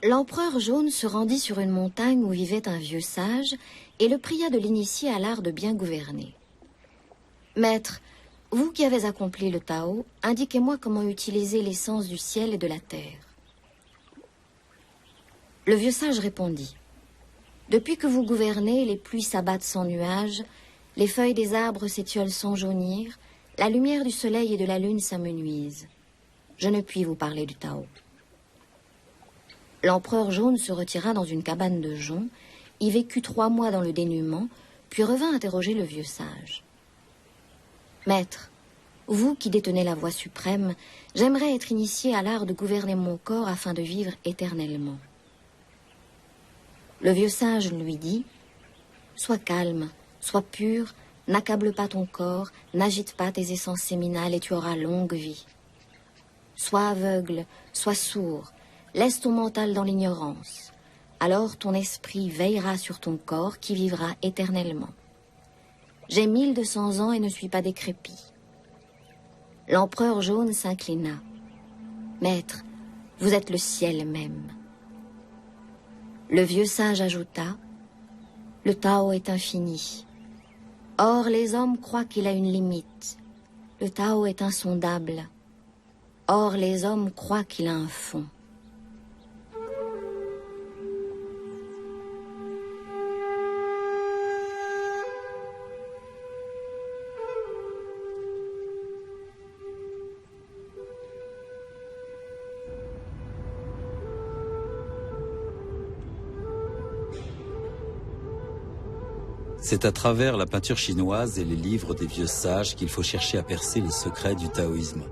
L'empereur jaune se rendit sur une montagne où vivait un vieux sage et le pria de l'initier à l'art de bien gouverner. « Maître, vous qui avez accompli le Tao, indiquez-moi comment utiliser l'essence du ciel et de la terre. » Le vieux sage répondit. « Depuis que vous gouvernez, les pluies s'abattent sans nuages, les feuilles des arbres s'étiolent sans jaunir, la lumière du soleil et de la lune s'amenuise. Je ne puis vous parler du Tao. » L'empereur jaune se retira dans une cabane de joncs, y vécut 3 mois dans le dénuement, puis revint interroger le vieux sage. « Maître, vous qui détenez la voix suprême, j'aimerais être initié à l'art de gouverner mon corps afin de vivre éternellement. » Le vieux sage lui dit « Sois calme, sois pur, n'accable pas ton corps, n'agite pas tes essences séminales et tu auras longue vie. Sois aveugle, sois sourd, laisse ton mental dans l'ignorance. Alors ton esprit veillera sur ton corps qui vivra éternellement. J'ai 1200 ans et ne suis pas décrépit. » L'empereur jaune s'inclina. « Maître, vous êtes le ciel même. » Le vieux sage ajouta, « Le Tao est infini. Or les hommes croient qu'il a une limite. Le Tao est insondable. Or les hommes croient qu'il a un fond. » C'est à travers la peinture chinoise et les livres des vieux sages qu'il faut chercher à percer les secrets du taoïsme.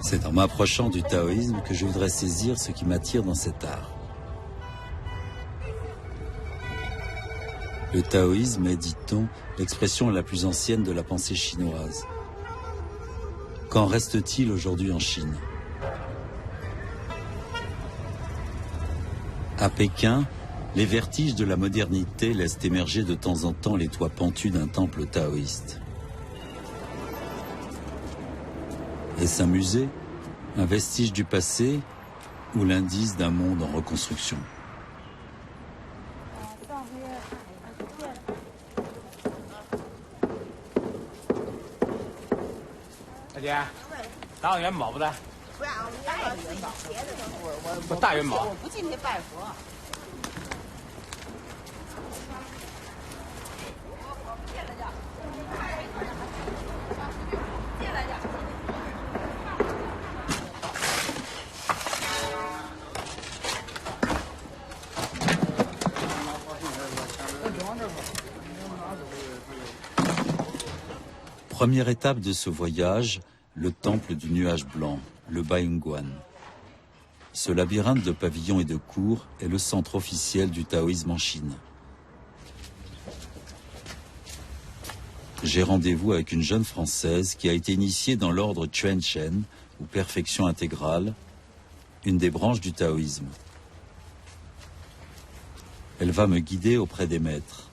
C'est en m'approchant du taoïsme que je voudrais saisir ce qui m'attire dans cet art. Le taoïsme est, dit-on, l'expression la plus ancienne de la pensée chinoise. Qu'en reste-t-il aujourd'hui en Chine ? À Pékin, les vertiges de la modernité laissent émerger de temps en temps les toits pentus d'un temple taoïste. Est-ce un musée, un vestige du passé ou l'indice d'un monde en reconstruction ? Première étape de ce voyage, le temple du nuage blanc, le Baiyuguan. Ce labyrinthe de pavillons et de cours est le centre officiel du taoïsme en Chine. J'ai rendez-vous avec une jeune Française qui a été initiée dans l'ordre Quan Shen, ou perfection intégrale, une des branches du taoïsme. Elle va me guider auprès des maîtres.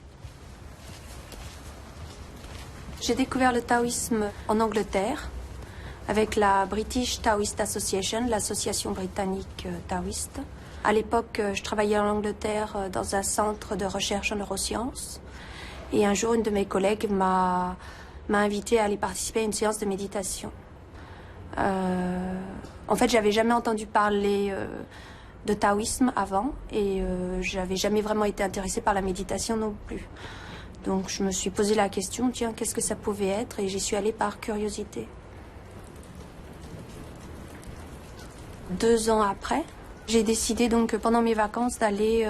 J'ai découvert le taoïsme en Angleterre avec la British Taoist Association, l'association britannique taoïste. À l'époque, je travaillais en Angleterre dans un centre de recherche en neurosciences. Et un jour, une de mes collègues m'a invité à aller participer à une séance de méditation. En fait, j'avais jamais entendu parler de taoïsme avant et j'avais jamais vraiment été intéressée par la méditation non plus. Donc je me suis posé la question, tiens, qu'est-ce que ça pouvait être? Et j'y suis allée par curiosité. 2 ans après, j'ai décidé donc pendant mes vacances d'aller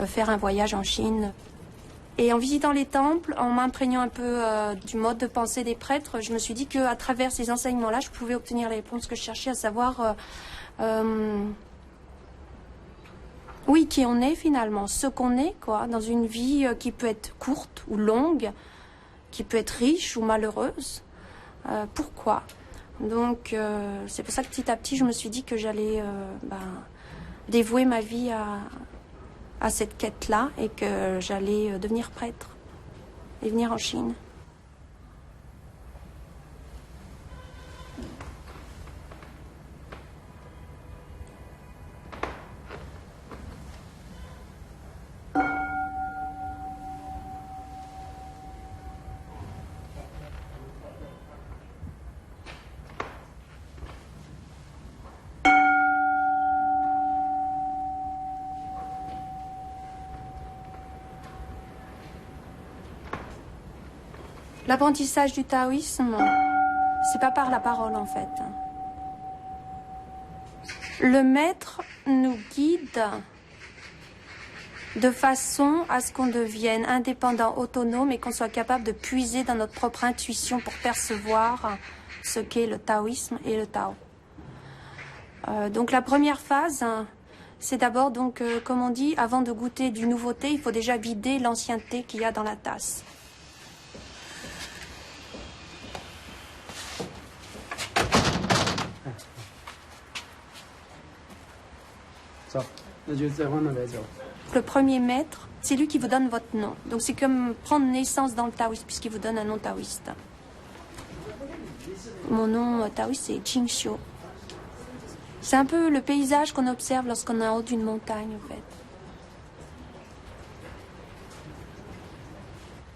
faire un voyage en Chine. Et en visitant les temples, en m'imprégnant un peu du mode de pensée des prêtres, je me suis dit qu'à travers ces enseignements-là, je pouvais obtenir les réponses que je cherchais, à savoir oui, qui on est finalement, ce qu'on est, quoi, dans une vie qui peut être courte ou longue, qui peut être riche ou malheureuse. Pourquoi? Donc, c'est pour ça que petit à petit, je me suis dit que j'allais dévouer ma vie à cette quête-là et que j'allais devenir prêtre et venir en Chine. L'apprentissage du taoïsme, c'est pas par la parole en fait. Le maître nous guide de façon à ce qu'on devienne indépendant, autonome et qu'on soit capable de puiser dans notre propre intuition pour percevoir ce qu'est le taoïsme et le Tao. Donc la première phase, c'est d'abord, donc, comme on dit, avant de goûter du nouveau thé, il faut déjà vider l'ancien thé qu'il y a dans la tasse. Le premier maître, c'est lui qui vous donne votre nom. Donc c'est comme prendre naissance dans le taoïsme, puisqu'il vous donne un nom taoïste. Mon nom taoïste, c'est Qingxiu. C'est un peu le paysage qu'on observe lorsqu'on est en haut d'une montagne, en fait.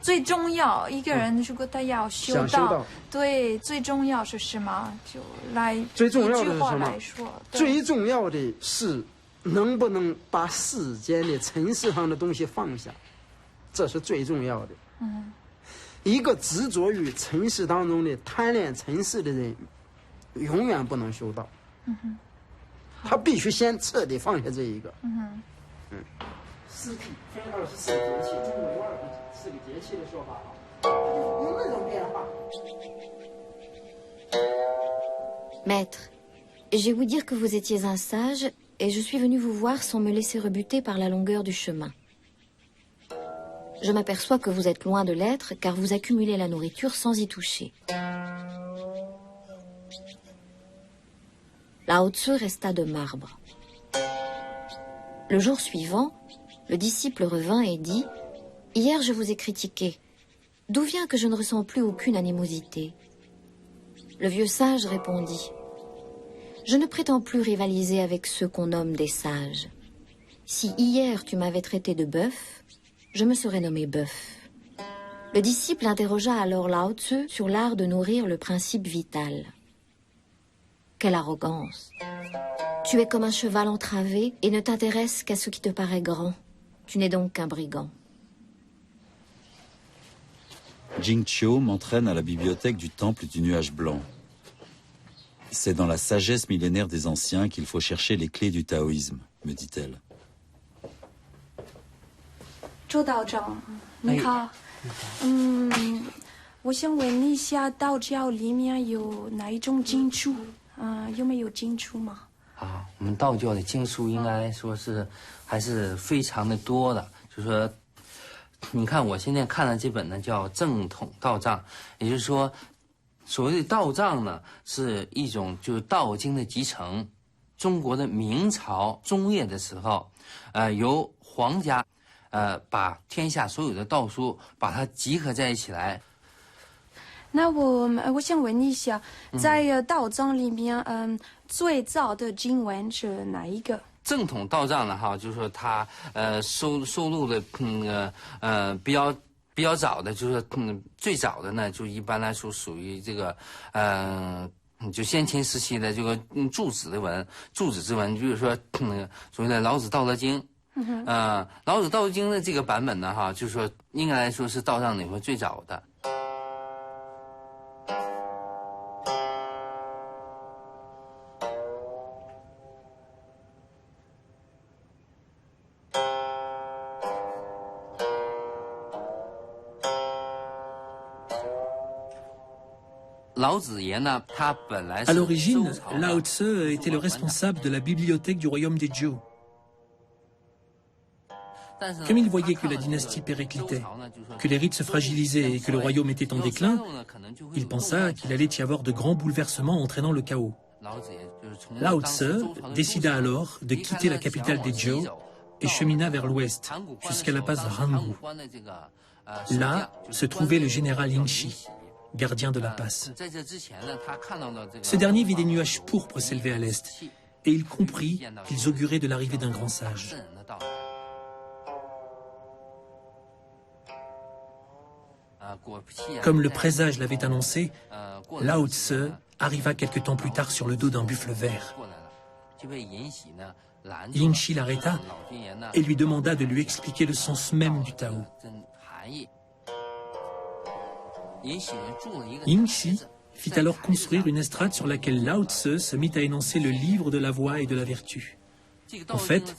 最重要一个人如果他要修道，对，最重要是什么？就来最重要的是一句话什么？来说，对最重要的是能不能把世间的尘世上的东西放下，这是最重要的。一个执着于尘世当中的贪恋尘世的人，永远不能修道。他必须先彻底放下这一个。四季分24节气，中国有24个节气的说法啊，有那种变化。Maître, j'ai ouï dire que vous étiez un sage et je suis venue vous voir sans me laisser rebuter par la longueur du chemin. Je m'aperçois que vous êtes loin de l'être car vous accumulez la nourriture sans y toucher. Lao Tzu resta de marbre. Le jour suivant, le disciple revint et dit « Hier je vous ai critiqué. D'où vient que je ne ressens plus aucune animosité ?» Le vieux sage répondit « Je ne prétends plus rivaliser avec ceux qu'on nomme des sages. Si hier tu m'avais traité de bœuf, je me serais nommé bœuf. » Le disciple interrogea alors Lao Tzu sur l'art de nourrir le principe vital. Quelle arrogance! Tu es comme un cheval entravé et ne t'intéresses qu'à ce qui te paraît grand. Tu n'es donc qu'un brigand. Jingqiu m'entraîne à la bibliothèque du temple du nuage blanc. C'est dans la sagesse millénaire des anciens qu'il faut chercher les clés du taoïsme, me dit-elle. 周道长，你好。我想问你一下，道教里面有哪一种经书？有没有经书吗？我们道教的经书应该说是还是非常的多的。就是说，你看我现在看的这本呢，叫《正统道藏》，也就是说，所谓的道藏呢，是一种就是道经的集成。中国的明朝中叶的时候，由皇家把天下所有的道书把它集合在一起来。那我想问你一下，在道藏里面，最早的经文是哪一个？正统道藏呢，就是说它收录的比较早的，就是说最早的呢，就一般来说属于这个就先秦时期的这个注子之文，就是说所谓的老子道德经。老子道德经的这个版本呢，就是说应该来说是道藏里面最早的。À l'origine, Lao Tzu était le responsable de la bibliothèque du royaume des Zhou. Comme il voyait que la dynastie périclitait, que les rites se fragilisaient et que le royaume était en déclin, il pensa qu'il allait y avoir de grands bouleversements entraînant le chaos. Lao Tzu décida alors de quitter la capitale des Zhou et chemina vers l'ouest, jusqu'à la passe Rangu. Là se trouvait le général Yingxi, gardien de la passe. Ce dernier vit des nuages pourpres s'élever à l'est, et il comprit qu'ils auguraient de l'arrivée d'un grand sage. Comme le présage l'avait annoncé, Lao Tzu arriva quelque temps plus tard sur le dos d'un buffle vert. Yingxi l'arrêta et lui demanda de lui expliquer le sens même du Tao. Yingxi fit alors construire une estrade sur laquelle Lao Tse se mit à énoncer le livre de la voie et de la vertu. En fait,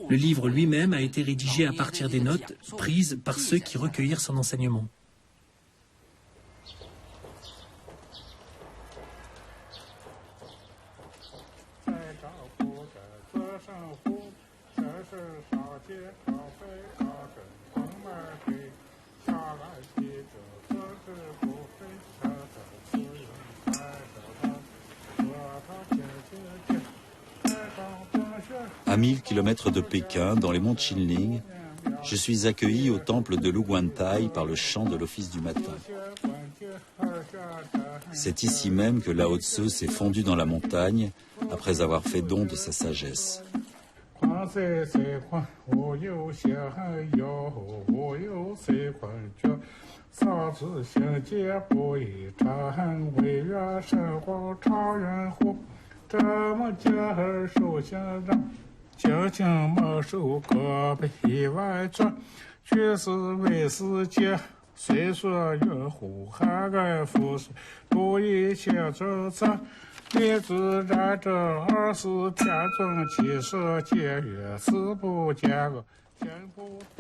le livre lui-même a été rédigé à partir des notes prises par ceux qui recueillirent son enseignement. À 1000 km de Pékin, dans les monts Qinling, je suis accueilli au temple de Luguantai par le chant de l'office du matin. C'est ici même que Lao Tse s'est fondu dans la montagne après avoir fait don de sa sagesse.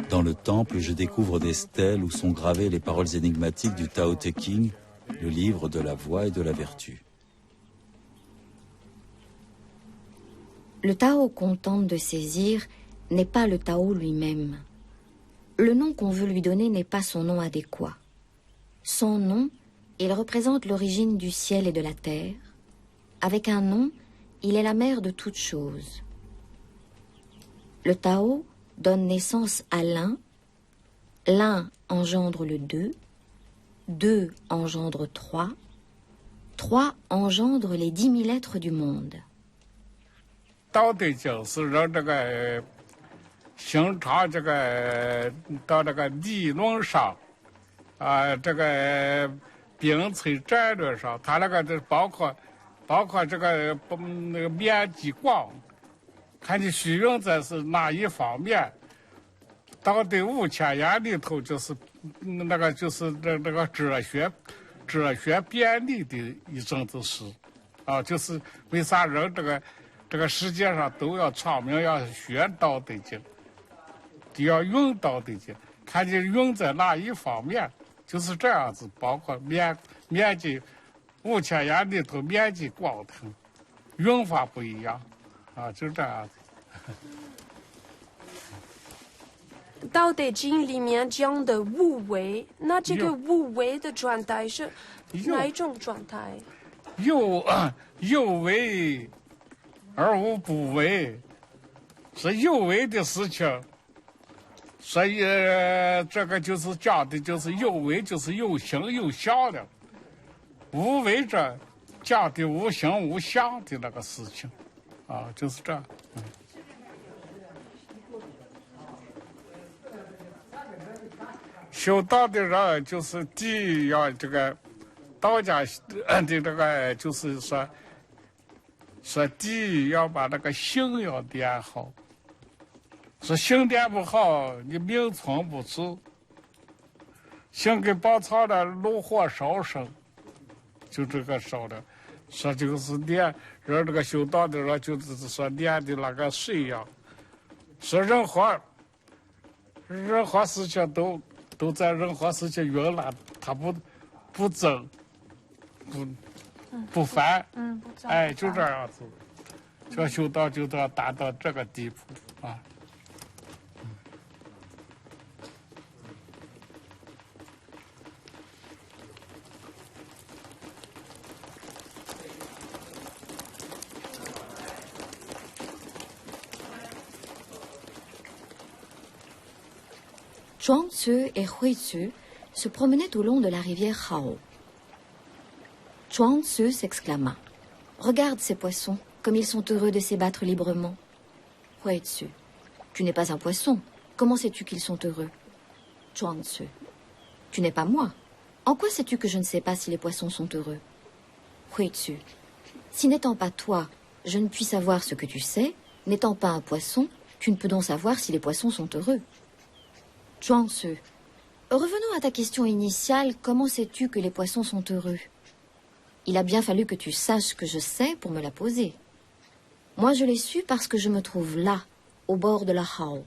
Dans le temple, je découvre des stèles où sont gravées les paroles énigmatiques du Tao Te Ching, le livre de la voie et de la vertu. Le Tao qu'on tente de saisir n'est pas le Tao lui-même. Le nom qu'on veut lui donner n'est pas son nom adéquat. Sans nom, il représente l'origine du ciel et de la terre. Avec un nom, il est la mère de toutes choses. Le Tao donne naissance à l'un, l'un engendre le deux, deux engendre trois, trois engendre les 10 000 êtres du monde. 道德经是让这个形成这个到这个理论上这个并存战略上，它那个包括这个那个面积广，看你需用在是哪一方面。道德5000言里头就是那个就是这个哲学辩理的一种子诗就是为啥人这个世界上都要创明，要学道德经，就要用道德经，看你用在哪一方面，就是这样子。包括面积5000言里头面积广的，用法不一样就是这样子。道德经里面讲的无为，那这个无为的状态是哪一种状态？有为而无不为，是有为的事情。所以这个就是讲的，就是有为就是有形有相的，无为者讲的无形无相的那个事情就是这样。修道的人就是第一要这个道家的这个就是说第一要把那个心要练好，说心练不好，你命存不住。心跟宝藏的炉火烧生，就这个烧的，说就是练人这个修道的人就是说练的那个水呀，说任何事情都在任何事情云了，他不争，不烦，就这样子，这修道就要达到这个地步Zhuangzi et Huizi se promenaient au long de la rivière Hao. Zhuangzi s'exclama. « Regarde ces poissons, comme ils sont heureux de s'ébattre librement. » Huizi. « Tu n'es pas un poisson. Comment sais-tu qu'ils sont heureux ?» Zhuangzi. « Tu n'es pas moi. En quoi sais-tu que je ne sais pas si les poissons sont heureux ?» Huizi. « Si n'étant pas toi, je ne puis savoir ce que tu sais, n'étant pas un poisson, tu ne peux donc savoir si les poissons sont heureux. » Zhuangzi. Revenons à ta question initiale, comment sais-tu que les poissons sont heureux? Il a bien fallu que tu saches que je sais pour me la poser. Moi, je l'ai su parce que je me trouve là, au bord de la Hao.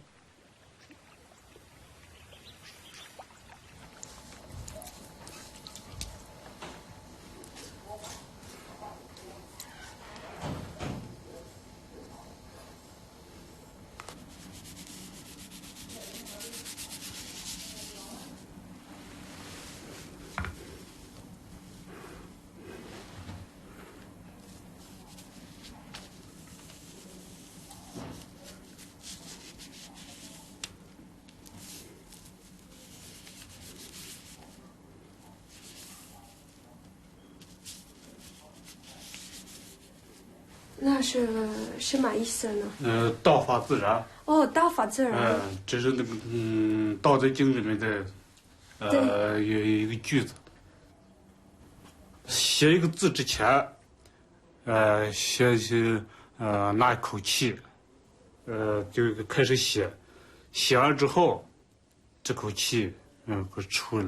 那是什么意思呢？道法自然。哦，道法自然。这是那个《道德经》里面的有一个句子。写一个字之前，拿一口气，就开始写，写完之后，这口气不是出来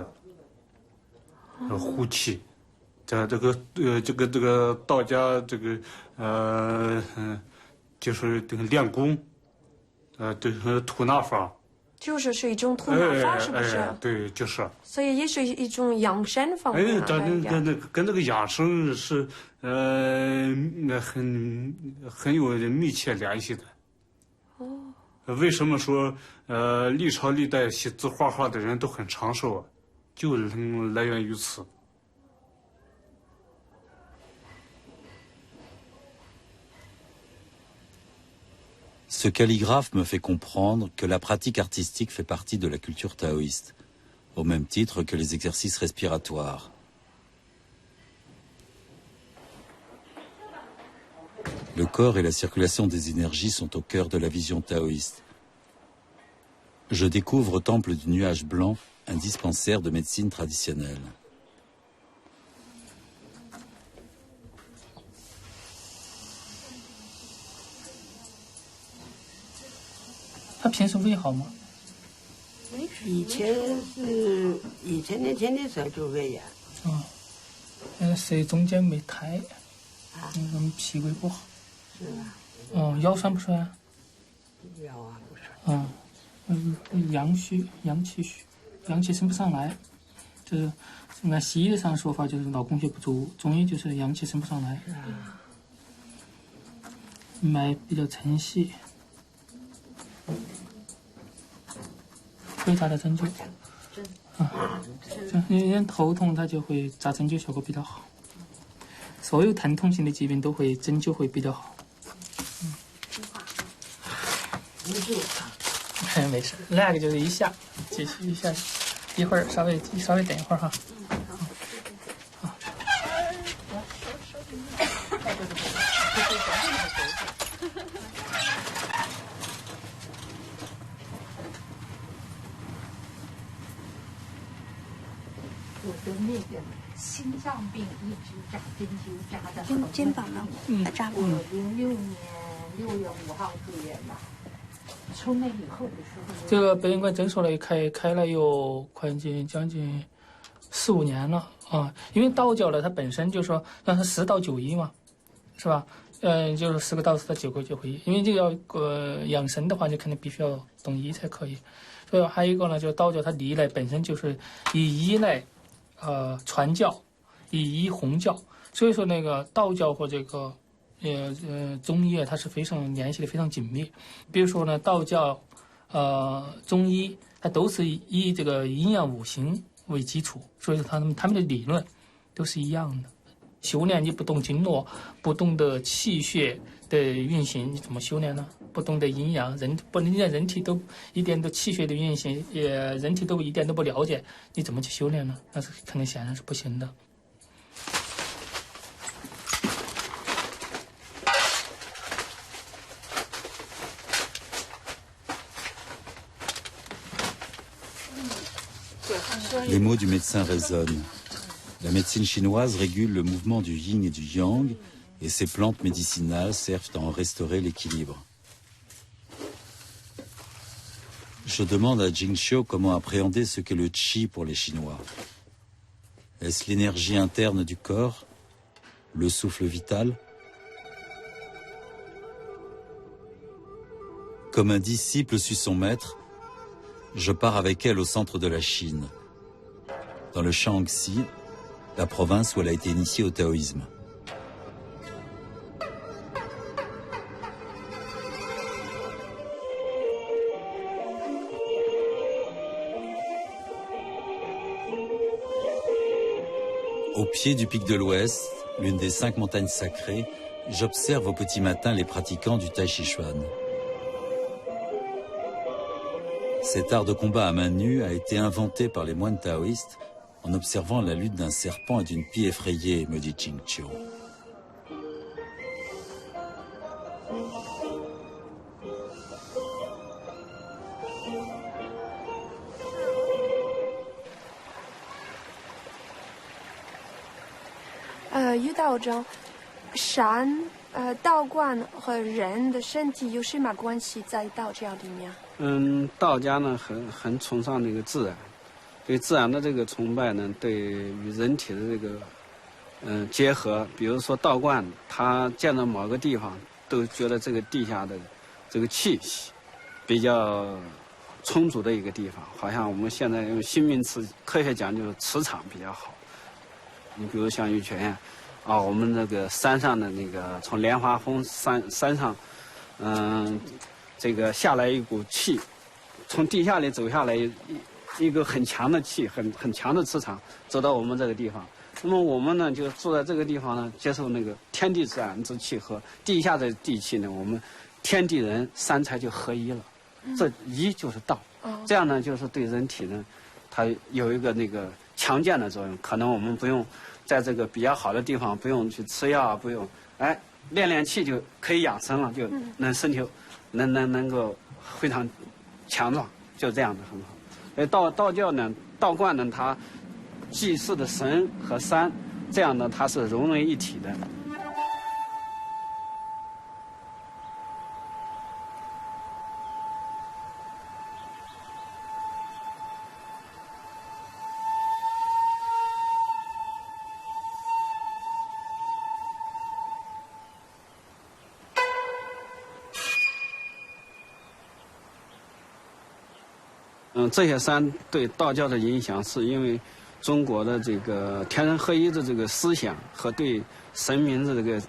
了，呼气。在这个道家这个就是这个练功，这个吐纳法，就是一种吐纳法，是不是？对，就是。所以也是一种养生方面。跟那个养生是很有密切联系的。哦。为什么说历朝历代写字画画的人都很长寿啊？就来源于此。Ce calligraphe me fait comprendre que la pratique artistique fait partie de la culture taoïste, au même titre que les exercices respiratoires. Le corps et la circulation des énergies sont au cœur de la vision taoïste. Je découvre au temple du nuage blanc un dispensaire de médecine traditionnelle. 他平时胃好吗？以前年轻的时候就胃炎。是中间没抬，脾胃不好。是吧？腰酸不酸？腰啊不酸。阳虚，阳气虚，阳气升不上来。就是按西医上说法就是脑供血不足，中医就是阳气升不上来。脉比较沉细。会扎的针灸，人头痛他就会扎针灸，效果比较好。所有疼痛性的疾病都会针灸会比较好。没事，那个就是一下，继续一下，一会儿稍微等一会儿哈。那个心脏病一直扎针灸扎的肩膀呢？还扎过。我06年6月5号住院的，从那以后的时候。这个北影馆诊所呢，开了有将近4、5年了啊。因为道教呢，它本身就是说让它10道9医嘛，是吧？就是10个道4的9个9回医。因为这个养生的话，你肯定必须要懂医才可以。所以还有一个呢，就是道教它历来本身就是以医来传教，以医弘教，所以说那个道教和这个中医它是非常联系的非常紧密。比如说呢，道教中医它都是以这个阴阳五行为基础，所以说他们的理论都是一样的。修炼你不懂经络，不懂得气血的运行，你怎么修炼呢？不懂得阴阳，人体都一点都气血的运行，人体都一点都不了解，你怎么去修炼呢？那是肯定显然是不行的。Les mots du médecin résonnent. La médecine chinoise régule le mouvement du yin et du yang, et ces plantes médicinales servent à en restaurer l'équilibre. Je demande à Jingxiu comment appréhender ce qu'est le qi pour les Chinois. Est-ce l'énergie interne du corps, le souffle vital? Comme un disciple suit son maître, je pars avec elle au centre de la Chine, dans le Shaanxi, la province où elle a été initiée au taoïsme. Au pied du pic de l'Ouest, l'une des 5 montagnes sacrées, j'observe au petit matin les pratiquants du Tai Chi Chuan. Cet art de combat à main nue a été inventé par les moines taoïstes en observant la lutte d'un serpent et d'une pie effrayée, me dit Jingxiu.于道长，山、道观和人的身体有什么关系在道教里面？道家呢很崇尚那个自然，对自然的这个崇拜呢，对与人体的这个结合。比如说道观，他见到某个地方，都觉得这个地下的这个气息比较充足的一个地方，好像我们现在用新名词科学讲就是磁场比较好。你比如像玉泉呀，我们那个山上的那个从莲花峰山上，这个下来一股气，从地下里走下来一个很强的气，很强的磁场，走到我们这个地方。那么我们呢，就住在这个地方呢，接受那个天地自然之气和地下的地气呢，我们天地人三才就合一了。这一就是道，这样呢，就是对人体呢，它有一个那个强健的作用。可能我们不用在这个比较好的地方，不用去吃药啊，不用，练气就可以养生了，就能身体能够非常强壮，就这样的很好。道教呢，道观呢，它祭祀的神和山，这样呢，它是融为一体的。这些山对道教的影响，是因为中国的这个天人合一的这个思想和对神明的这个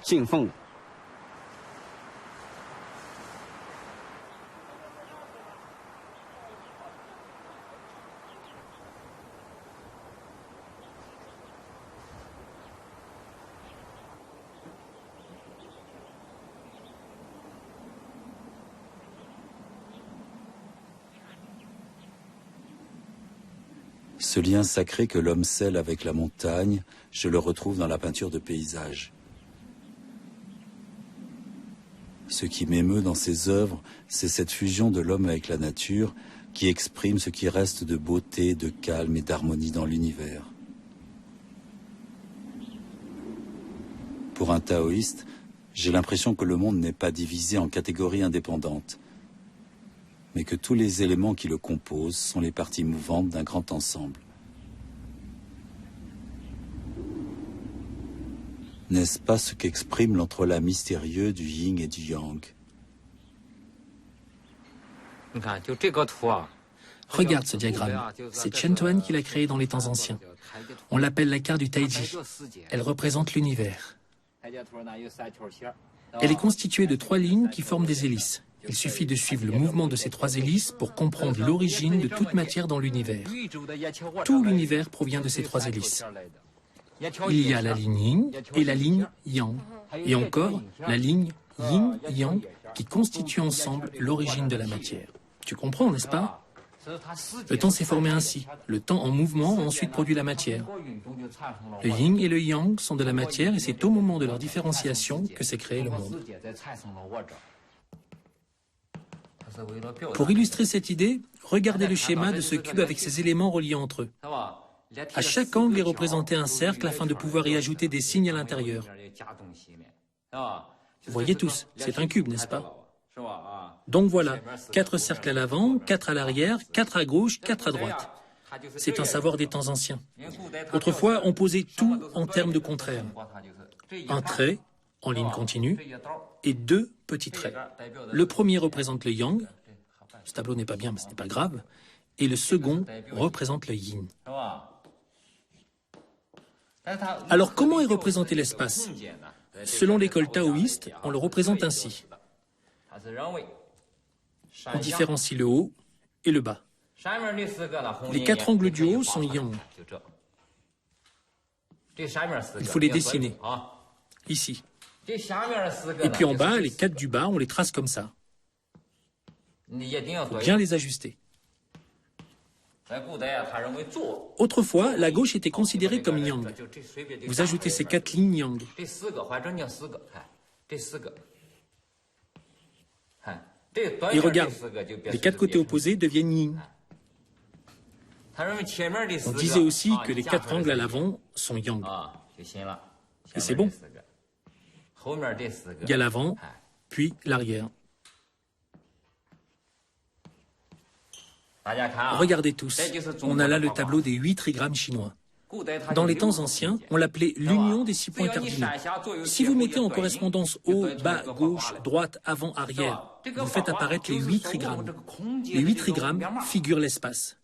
敬奉。Ce lien sacré que l'homme scelle avec la montagne, je le retrouve dans la peinture de paysage. Ce qui m'émeut dans ses œuvres, c'est cette fusion de l'homme avec la nature qui exprime ce qui reste de beauté, de calme et d'harmonie dans l'univers. Pour un taoïste, j'ai l'impression que le monde n'est pas divisé en catégories indépendantes, mais que tous les éléments qui le composent sont les parties mouvantes d'un grand ensemble. N'est-ce pas ce qu'exprime l'entrelac mystérieux du yin et du yang? Regarde ce diagramme. C'est Chen Tuan qui l'a créé dans les temps anciens. On l'appelle la carte du Taiji. Elle représente l'univers. Elle est constituée de 3 lignes qui forment des hélices. Il suffit de suivre le mouvement de ces 3 hélices pour comprendre l'origine de toute matière dans l'univers. Tout l'univers provient de ces 3 hélices. Il y a la ligne yin et la ligne yang. Et encore, la ligne yin-yang qui constituent ensemble l'origine de la matière. Tu comprends, n'est-ce pas? Le temps s'est formé ainsi. Le temps en mouvement a ensuite produit la matière. Le yin et le yang sont de la matière et c'est au moment de leur différenciation que s'est créé le monde. Pour illustrer cette idée, regardez le schéma de ce cube avec ses éléments reliés entre eux. À chaque angle est représenté un cercle afin de pouvoir y ajouter des signes à l'intérieur. Vous voyez tous, c'est un cube, n'est-ce pas? Donc voilà, 4 cercles à l'avant, 4 à l'arrière, 4 à gauche, 4 à droite. C'est un savoir des temps anciens. Autrefois, on posait tout en termes de contraire. Un trait, en ligne continue, et 2 petits traits. Le premier représente le yang, ce tableau n'est pas bien, mais ce n'est pas grave, et le second représente le yin. Alors comment est représenté l'espace? Selon l'école taoïste, on le représente ainsi. On différencie le haut et le bas. Les 4 angles du haut sont yang. Il faut les dessiner, ici. Et puis en bas, les 4 du bas, on les trace comme ça. Il faut bien les ajuster. Autrefois, la gauche était considérée comme yang. Vous ajoutez ces 4 lignes yang. Et regarde, les 4 côtés opposés deviennent yin. On disait aussi que les 4 angles à l'avant sont yang. Et c'est bon. Il y a l'avant, puis l'arrière. Regardez tous, on a là le tableau des 8 trigrammes chinois. Dans les temps anciens, on l'appelait l'union des 6 points cardinaux. Si vous mettez en correspondance haut, bas, gauche, droite, avant, arrière, vous faites apparaître les 8 trigrammes. Les 8 trigrammes figurent l'espace.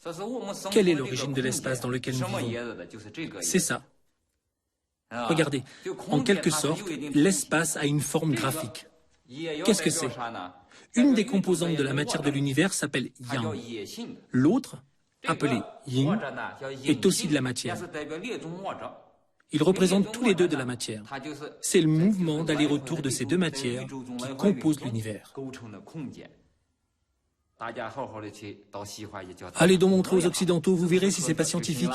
Quelle est l'origine de l'espace dans lequel nous vivons? C'est ça. Regardez, en quelque sorte, l'espace a une forme graphique. Qu'est-ce que c'est? Une des composantes de la matière de l'univers s'appelle yang. L'autre, appelé yin, est aussi de la matière. Ils représentent tous les deux de la matière. C'est le mouvement d'aller-retour de ces deux matières qui composent l'univers. Allez donc montrer aux Occidentaux, vous verrez si c'est pas scientifique.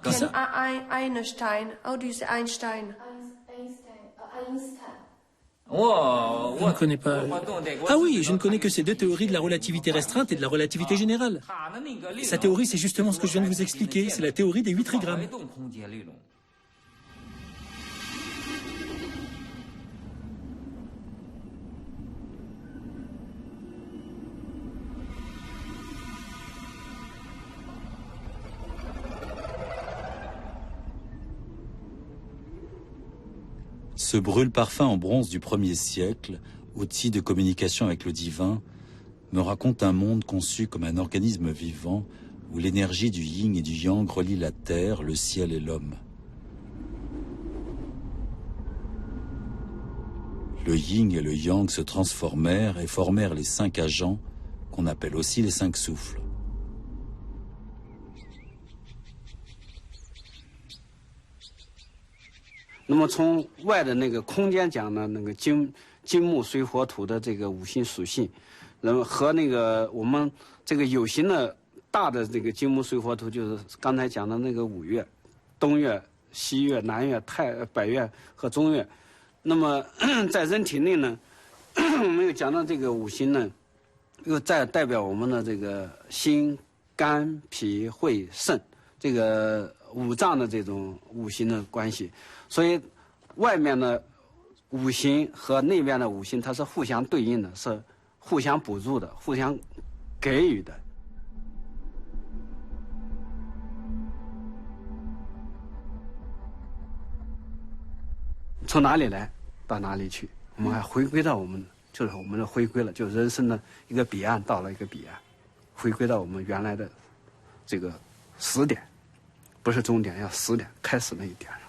Qui ça? Einstein. How do you say Einstein? Je ne connais pas. Ah oui, je ne connais que ces 2 théories de la relativité restreinte et de la relativité générale. Sa théorie, c'est justement ce que je viens de vous expliquer. C'est la théorie des 8 trigrammes. Ce brûle-parfum en bronze du 1er siècle, outil de communication avec le divin, me raconte un monde conçu comme un organisme vivant où l'énergie du yin et du yang relie la terre, le ciel et l'homme. Le yin et le yang se transformèrent et formèrent les 5 agents qu'on appelle aussi les 5 souffles.那么从外的那个空间讲呢，那个金木水火土的这个5行属性，然后和那个我们这个有形的大的这个金木水火土，就是刚才讲的那个5岳，东岳、西岳、南岳、北岳和中岳。那么在人体内呢，我们又讲到这个5行呢，又再代表我们的这个心、肝、脾、肺、肾这个5脏的这种5行的关系。所以，外面的5行和内边的5行，它是互相对应的，是互相补助的，互相给予的。从哪里来到哪里去，我们还回归到我们，就是我们的回归了，就是人生的一个彼岸，到了一个彼岸，回归到我们原来的这个始点，不是终点，要始点，开始那一点上。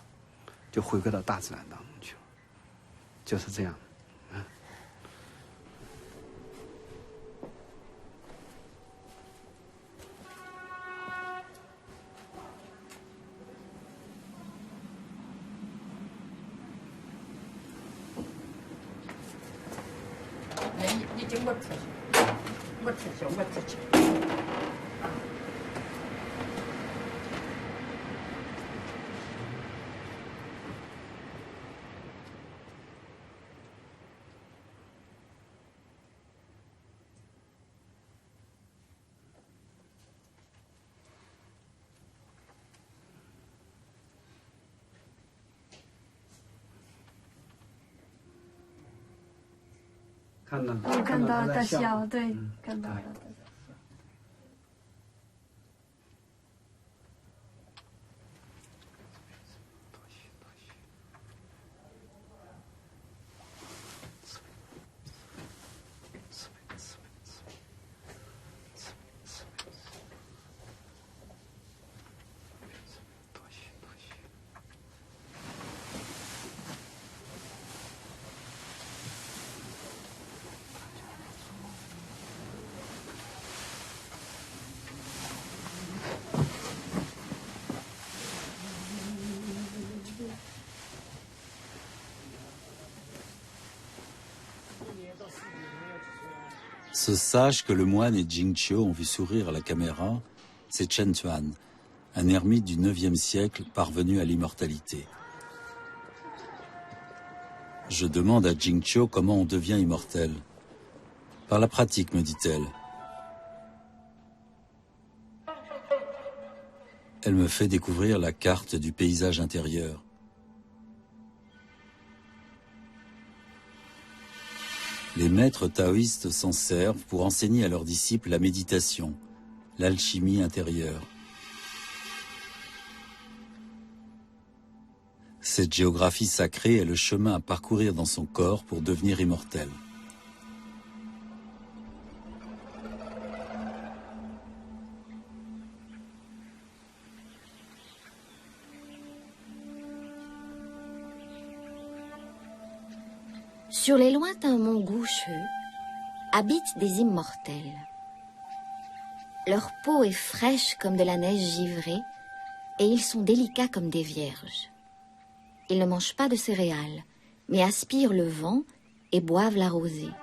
就回归到大自然当中去了，就是这样。你经过吃，我吃去，我吃去。看到我看到他大笑，对，看到了。Ce sage que le moine et Jingqiu ont vu sourire à la caméra, c'est Chen Tuan, un ermite du IXe siècle parvenu à l'immortalité. Je demande à Jingqiu comment on devient immortel. Par la pratique, me dit-elle. Elle me fait découvrir la carte du paysage intérieur. Les maîtres taoïstes s'en servent pour enseigner à leurs disciples la méditation, l'alchimie intérieure. Cette géographie sacrée est le chemin à parcourir dans son corps pour devenir immortel. Sur les lointains monts Goucheux habitent des immortels. Leur peau est fraîche comme de la neige givrée et ils sont délicats comme des vierges. Ils ne mangent pas de céréales, mais aspirent le vent et boivent la rosée.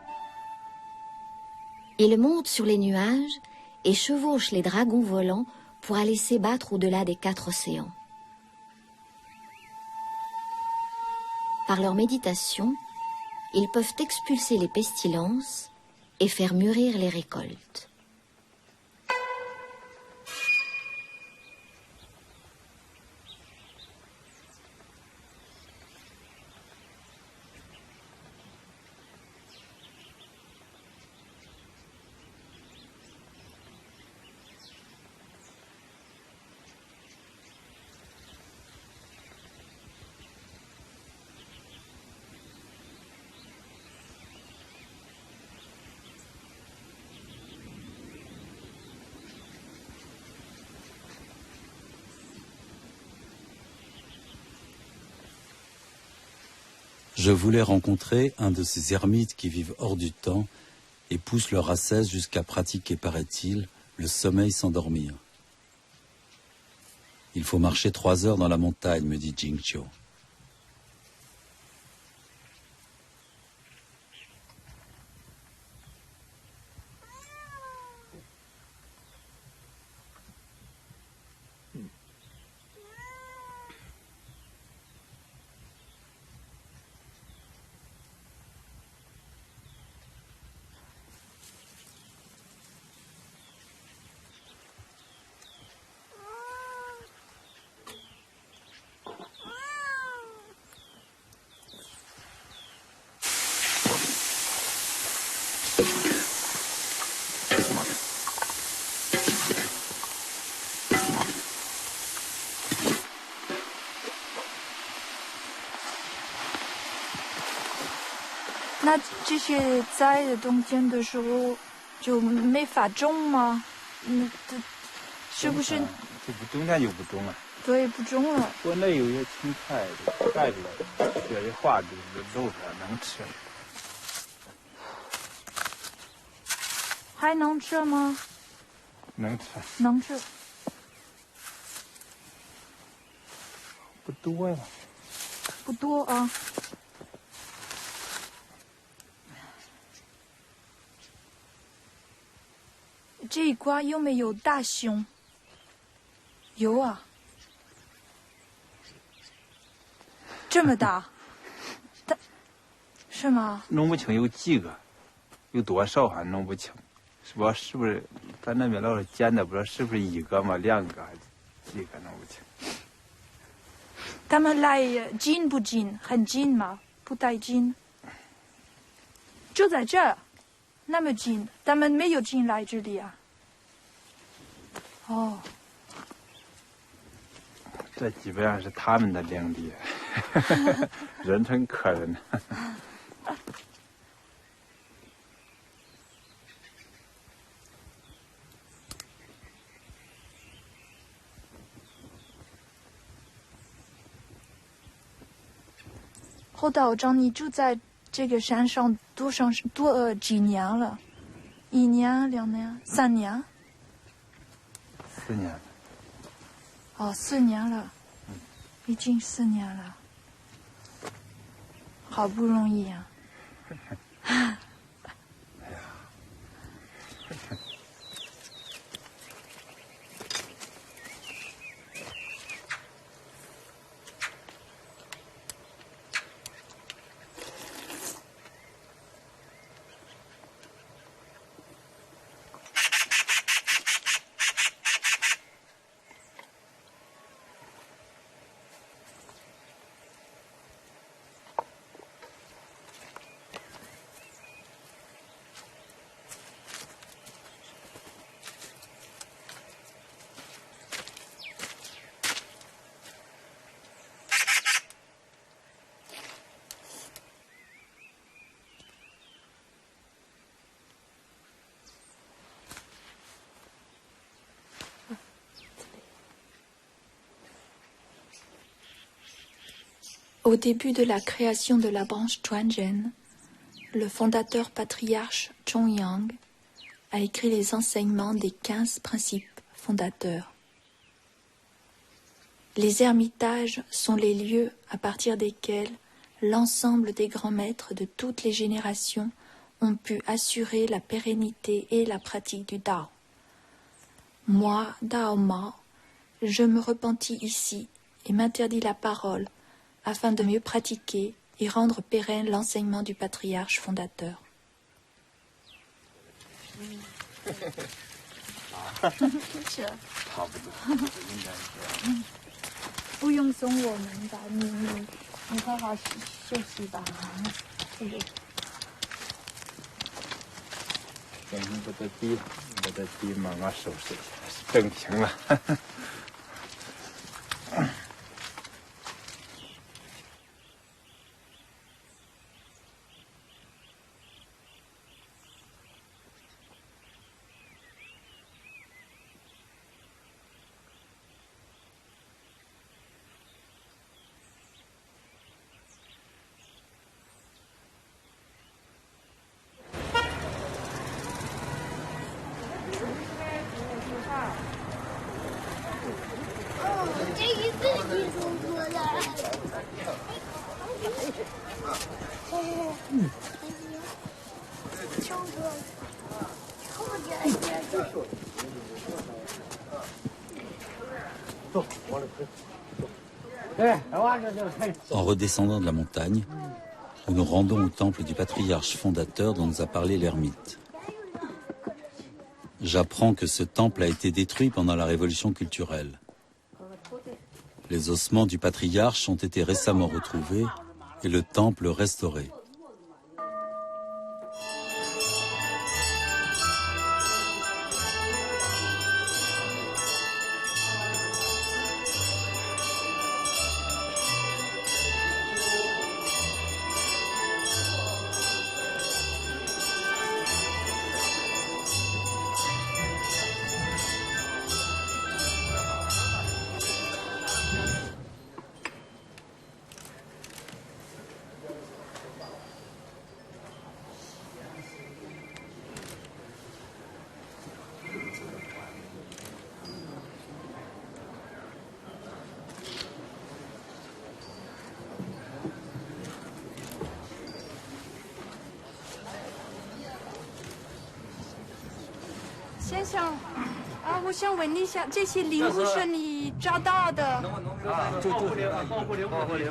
Ils montent sur les nuages et chevauchent les dragons volants pour aller s'ébattre au-delà des 4 océans. Par leur méditation, ils peuvent expulser les pestilences et faire mûrir les récoltes. Je voulais rencontrer un de ces ermites qui vivent hors du temps et poussent leur ascèse jusqu'à pratiquer, paraît-il, le sommeil sans dormir. Il faut marcher 3 heures dans la montagne, me dit Jingqiu.那这些栽的中间的时候就没法种吗？是不是？就不种了就不种了。对，不种了。国内有些青菜盖出来，这些化就是肉上能吃。还能吃吗？能吃。能吃。不多呀。不多啊。这一瓜有没有大熊？有啊，这么大，大是吗？弄不清有几个，有多少还弄不清，是不是？咱那边老是捡的，不知道是不是1个嘛，2个还是几个弄不清。他们来近不近？很近吗？不太近。就在这儿，那么近，他们没有进来这里啊。哦，这基本上是他们的领地，人成客人。侯道长，你住在这个山上几年了？1年、2年、3年？4年了。哦，4年了，已经4年了，好不容易啊！Au début de la création de la branche Chuanzhen, le fondateur patriarche Chongyang a écrit les enseignements des 15 principes fondateurs. Les ermitages sont les lieux à partir desquels l'ensemble des grands maîtres de toutes les générations ont pu assurer la pérennité et la pratique du Dao. Moi, Dao Mao, je me repentis ici et m'interdis la parole afin de mieux pratiquer et rendre pérenne l'enseignement du patriarche fondateur. 不用送我们吧，你好好休息吧。等你把这地慢慢收拾一下，整平了。En redescendant de la montagne, nous nous rendons au temple du patriarche fondateur dont nous a parlé l'ermite. J'apprends que ce temple a été détruit pendant la révolution culturelle. Les ossements du patriarche ont été récemment retrouvés et le temple restauré.先生，啊，我想问一下，这些灵物是你找到的？保护灵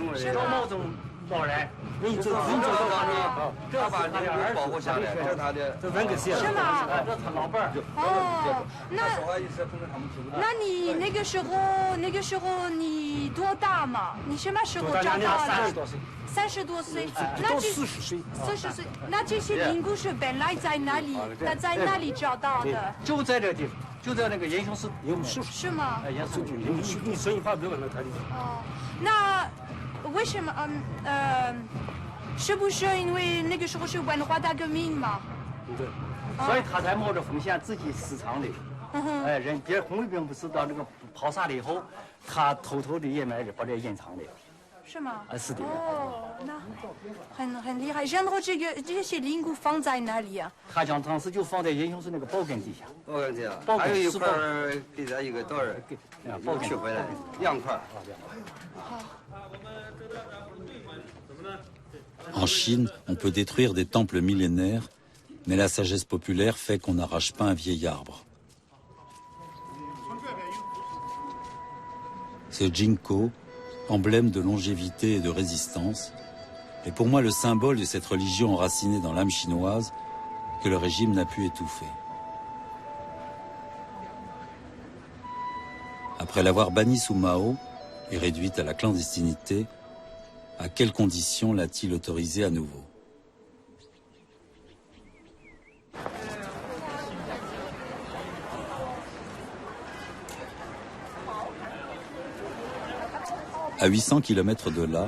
物，是周茂宗老人，人走到哪里，他把这个保护下来，这是他的，这文革线是吗？这他老伴儿。哦，那你那个时候你多大嘛？你什么时候长大的？30多岁。那就40岁。40岁。那这些灵骨是本来在哪里？他在哪里找到的？就在这个地方，就在那个研修室。是吗？研修室，你声音发不了那他的。哦，那为什么？是不是因为那个时候是文化大革命嘛？对，所以他才冒着风险自己私藏的。别红卫兵不是到这个抛杀了以后，他偷偷的掩埋着，把这隐藏的。是吗？是的。哦，那很厉害。然后这些灵骨放在哪里啊？他将当时就放在研修室那个宝根底下。宝根底下，还有一块给咱一个道人取回来，2块。En Chine, on peut détruire des temples millénaires, mais la sagesse populaire fait qu'on n'arrache pas un vieil arbre. Ce Jinko, emblème de longévité et de résistance, est pour moi le symbole de cette religion enracinée dans l'âme chinoise que le régime n'a pu étouffer. Après l'avoir bannie sous Mao et réduite à la clandestinité, à quelles conditions l'a-t-il autorisé à nouveau? À 800 km de là,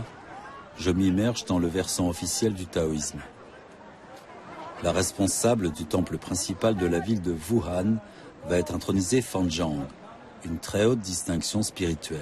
je m'immerge dans le versant officiel du taoïsme. La responsable du temple principal de la ville de Wuhan va être intronisée Fanzhang, une très haute distinction spirituelle.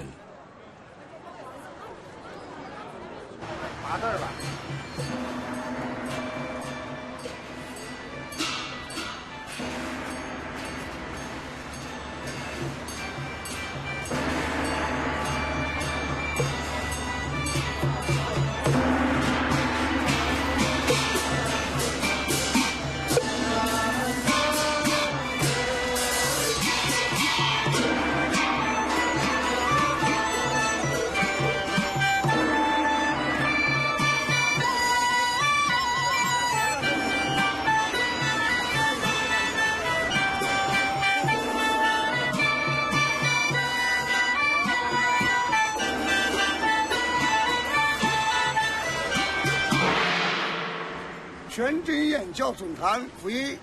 全真言教总坛复议，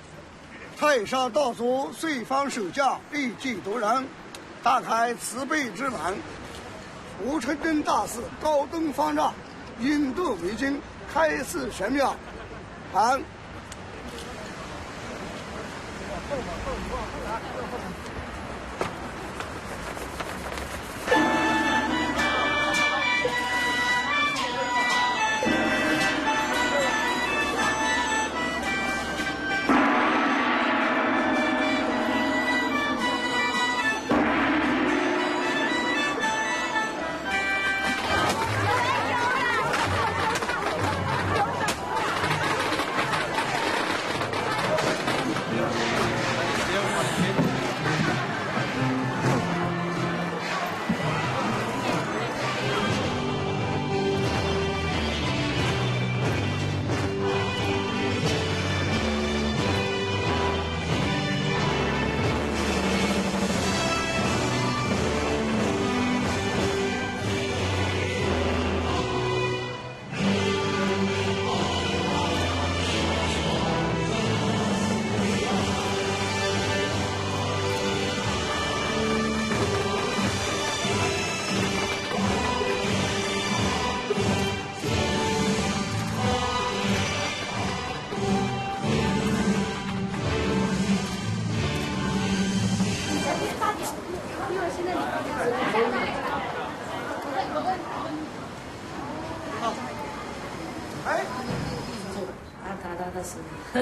太上道祖随方守驾，立济度人，大开慈悲之门。吴承恩大师高登方丈，引导为经，开示玄妙。韩。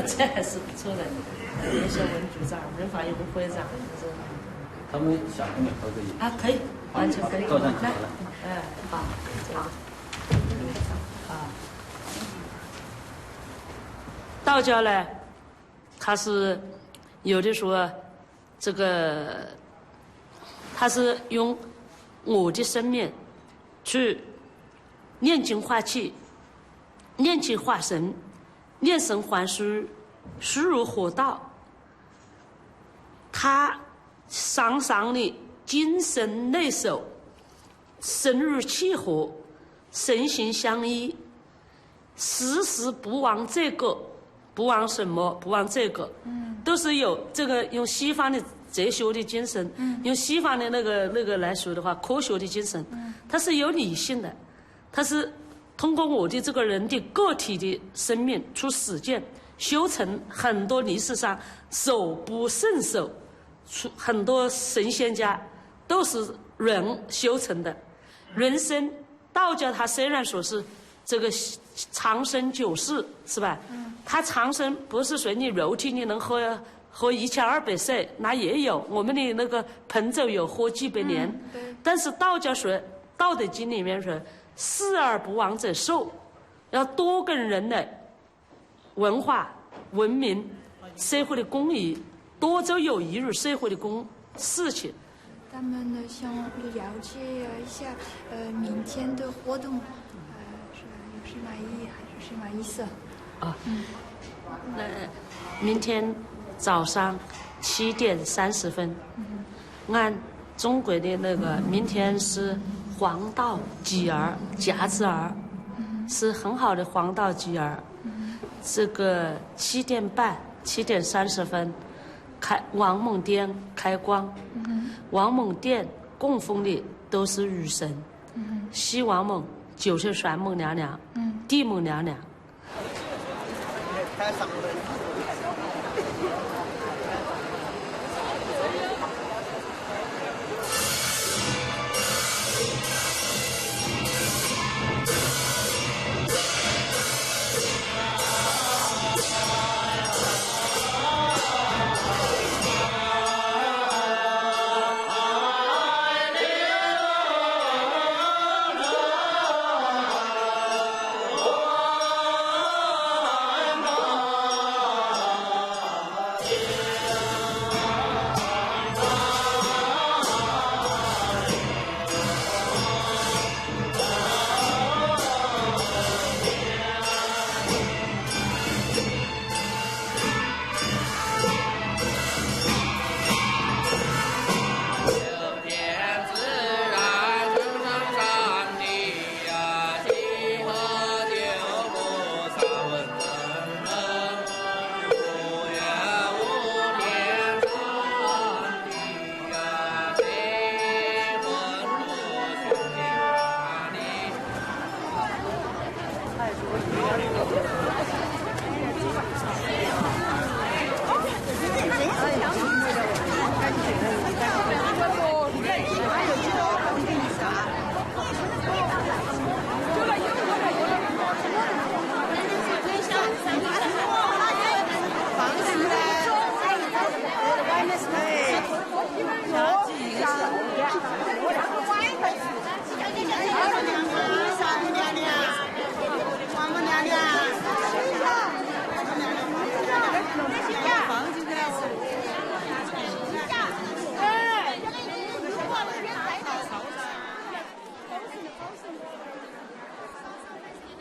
这还是不错的。那些文组长、文法院会长，他们想跟你合个影啊，可以，完全可以。照相来，好，这样，好。道教呢，它是有的说，这个，它是用我的生命去炼精化气，念其化神，念神还虚，虚如火道。他上上的精神内守，神如契合，身心相依，时时不忘这个，不忘什么？不忘这个，都是有这个用西方的哲学的精神，用西方的那个来说的话，科学的精神，它是有理性的，它是通过我的这个人的个体的生命出实践，修成很多历史上手不胜手，很多神仙家都是人修成的。人生，道教它虽然说是这个长生久世，是吧？它长生不是说你肉体你能活1200岁，那也有，我们的那个彭祖有活几百年，但是道教说《道德经》里面说死而不亡者寿，要多跟人的文化、文明、社会的公益多做有益于社会的事情。他们呢想了解一下明天的活动，有什么意义还是什么意思？明天早上7点30分，按中国的那个，明天是黄道吉儿，甲子儿，是很好的黄道吉儿。这个7点半、7点30分，王母殿开光。王母殿供奉的都是女神，西王母就是玄母娘娘，地母娘娘。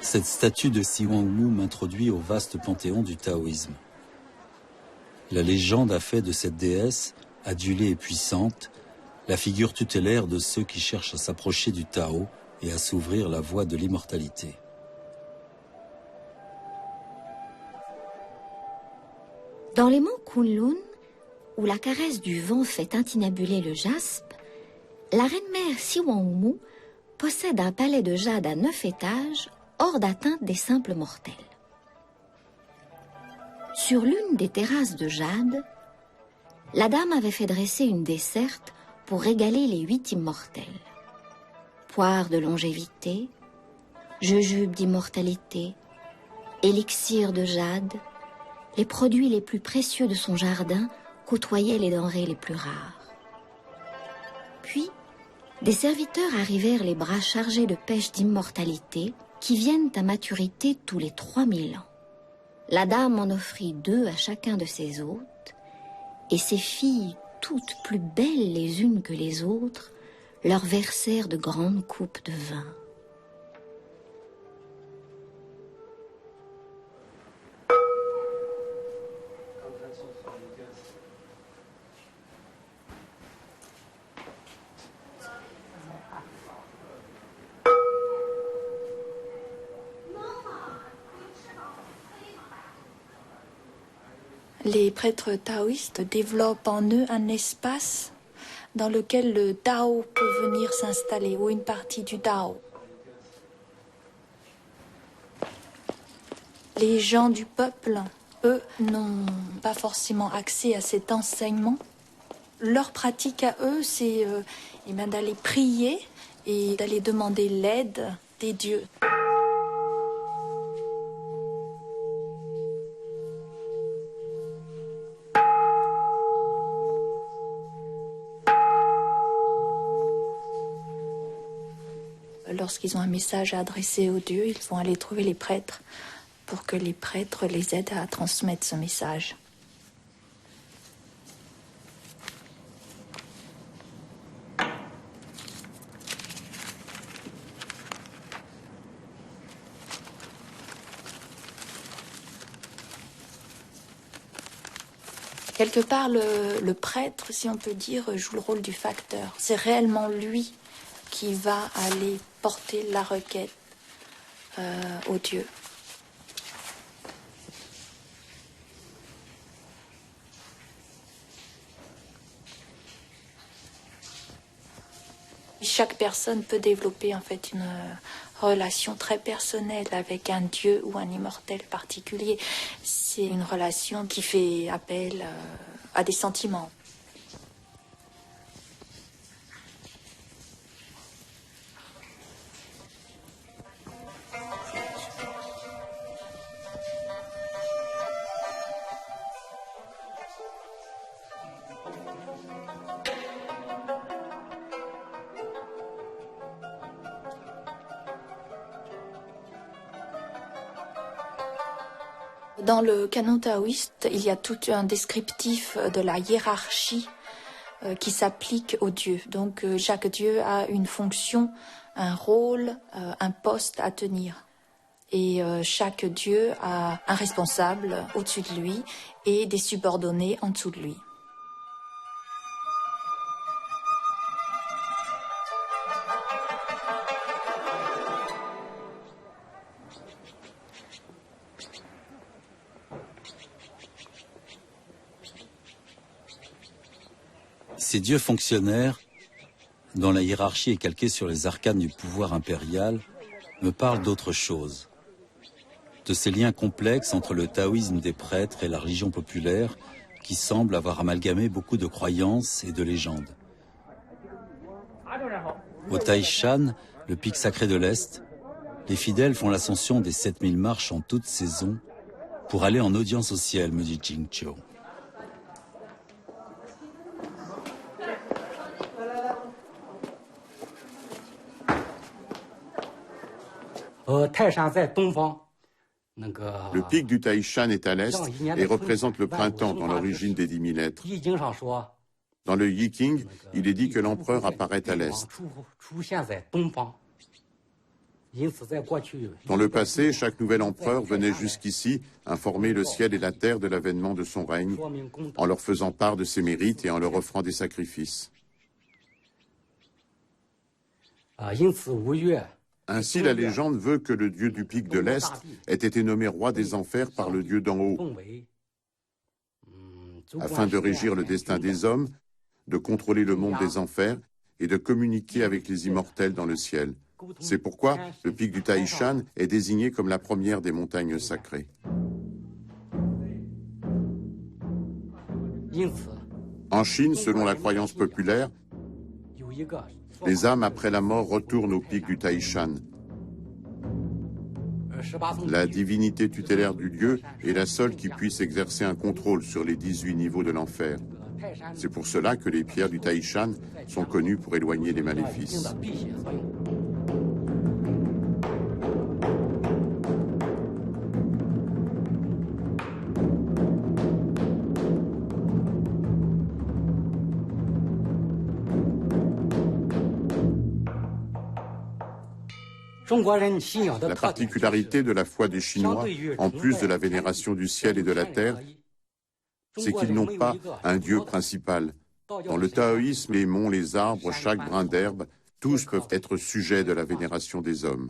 Cette statue de Siwangmu m'introduit au vaste panthéon du taoïsme. La légende a fait de cette déesse, adulée et puissante, la figure tutélaire de ceux qui cherchent à s'approcher du Tao et à s'ouvrir la voie de l'immortalité. Dans les monts Kunlun, où la caresse du vent fait intinabuler le jaspe, la reine-mère Siwangmu possède un palais de jade à 9 étages, hors d'atteinte des simples mortels. Sur l'une des terrasses de jade, la dame avait fait dresser une desserte pour régaler les 8 immortels. Poire de longévité, jujube d'immortalité, élixir de jade, les produits les plus précieux de son jardin côtoyaient les denrées les plus rares. Puis, des serviteurs arrivèrent les bras chargés de pêches d'immortalité qui viennent à maturité tous les 3000 ans. La dame en offrit 2 à chacun de ses hôtes, et ses filles, toutes plus belles les unes que les autres, leur versèrent de grandes coupes de vin. Les prêtres taoïstes développent en eux un espace dans lequel le Tao peut venir s'installer, ou une partie du Tao. Les gens du peuple, eux, n'ont pas forcément accès à cet enseignement. Leur pratique à eux, c'est d'aller prier et d'aller demander l'aide des dieux. Lorsqu'ils ont un message à adresser aux dieux, ils vont aller trouver les prêtres pour que les prêtres les aident à transmettre ce message. Quelque part, le prêtre, si on peut dire, joue le rôle du facteur. C'est réellement lui qui va aller porter la requête au Dieu. Chaque personne peut développer en fait une relation très personnelle avec un dieu ou un immortel particulier. C'est une relation qui fait appel à des sentiments. Dans le canon taoïste, il y a tout un descriptif de la hiérarchie qui s'applique aux dieux. Donc chaque dieu a une fonction, un rôle, un poste à tenir. Et chaque dieu a un responsable au-dessus de lui et des subordonnés en dessous de lui. Ces dieux fonctionnaires, dont la hiérarchie est calquée sur les arcanes du pouvoir impérial, me parlent d'autre chose. De ces liens complexes entre le taoïsme des prêtres et la religion populaire qui semble avoir amalgamé beaucoup de croyances et de légendes. Au Taishan, le pic sacré de l'Est, les fidèles font l'ascension des 7000 marches en toute saison pour aller en audience au ciel, me dit Jingqiu. Le pic du Taishan est à l'est et représente le printemps dans l'origine des 10 000 êtres. Dans le Yiking, il est dit que l'empereur apparaît à l'est. Dans le passé, chaque nouvel empereur venait jusqu'ici informer le ciel et la terre de l'avènement de son règne, en leur faisant part de ses mérites et en leur offrant des sacrifices. Ainsi, la légende veut que le dieu du pic de l'Est ait été nommé roi des enfers par le dieu d'en haut, afin de régir le destin des hommes, de contrôler le monde des enfers et de communiquer avec les immortels dans le ciel. C'est pourquoi le pic du Taishan est désigné comme la première des montagnes sacrées. En Chine, selon la croyance populaire, les âmes après la mort retournent au pic du Taishan. La divinité tutélaire du lieu est la seule qui puisse exercer un contrôle sur les 18 niveaux de l'enfer. C'est pour cela que les pierres du Taishan sont connues pour éloigner les maléfices. La particularité de la foi des Chinois, en plus de la vénération du ciel et de la terre, c'est qu'ils n'ont pas un dieu principal. Dans le taoïsme, les monts, les arbres, chaque brin d'herbe, tous peuvent être sujets de la vénération des hommes.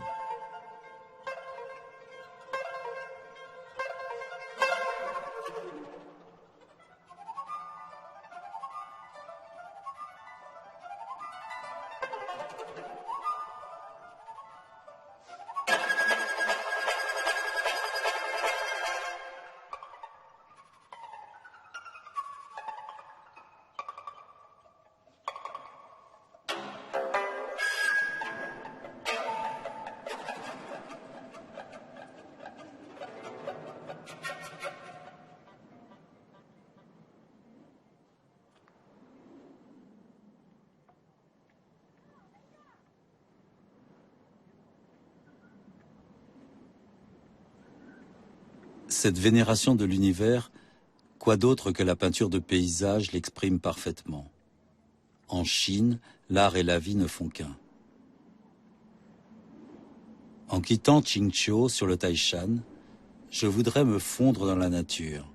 Cette vénération de l'univers, quoi d'autre que la peinture de paysage l'exprime parfaitement. En Chine, l'art et la vie ne font qu'un. En quittant Qingqiu sur le Taishan, je voudrais me fondre dans la nature,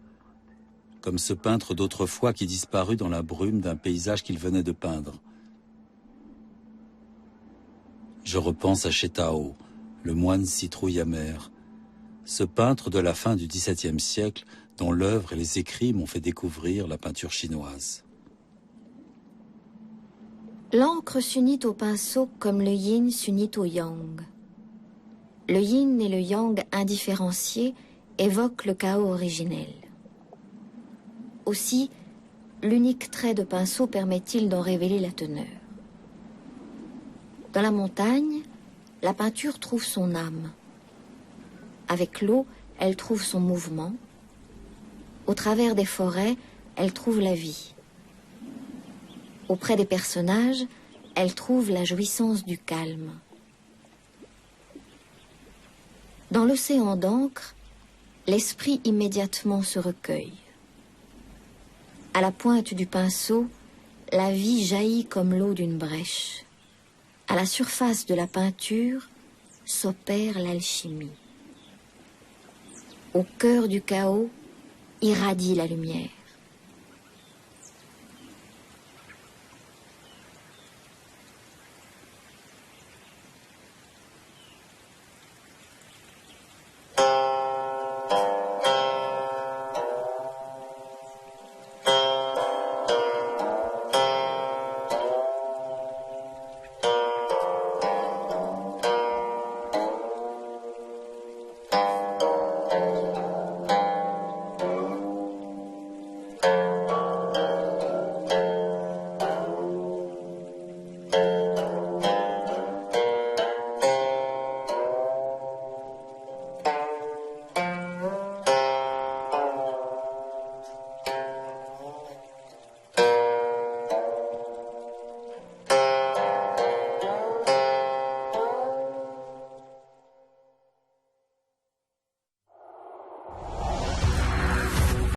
comme ce peintre d'autrefois qui disparut dans la brume d'un paysage qu'il venait de peindre. Je repense à Shetao, le moine citrouille amer, ce peintre de la fin du XVIIe siècle dont l'œuvre et les écrits m'ont fait découvrir la peinture chinoise. L'encre s'unit au pinceau comme le yin s'unit au yang. Le yin et le yang indifférenciés évoquent le chaos originel. Aussi, l'unique trait de pinceau permet-il d'en révéler la teneur. Dans la montagne, la peinture trouve son âme. Avec l'eau, elle trouve son mouvement. Au travers des forêts, elle trouve la vie. Auprès des personnages, elle trouve la jouissance du calme. Dans l'océan d'encre, l'esprit immédiatement se recueille. À la pointe du pinceau, la vie jaillit comme l'eau d'une brèche. À la surface de la peinture s'opère l'alchimie. Au cœur du chaos irradie la lumière.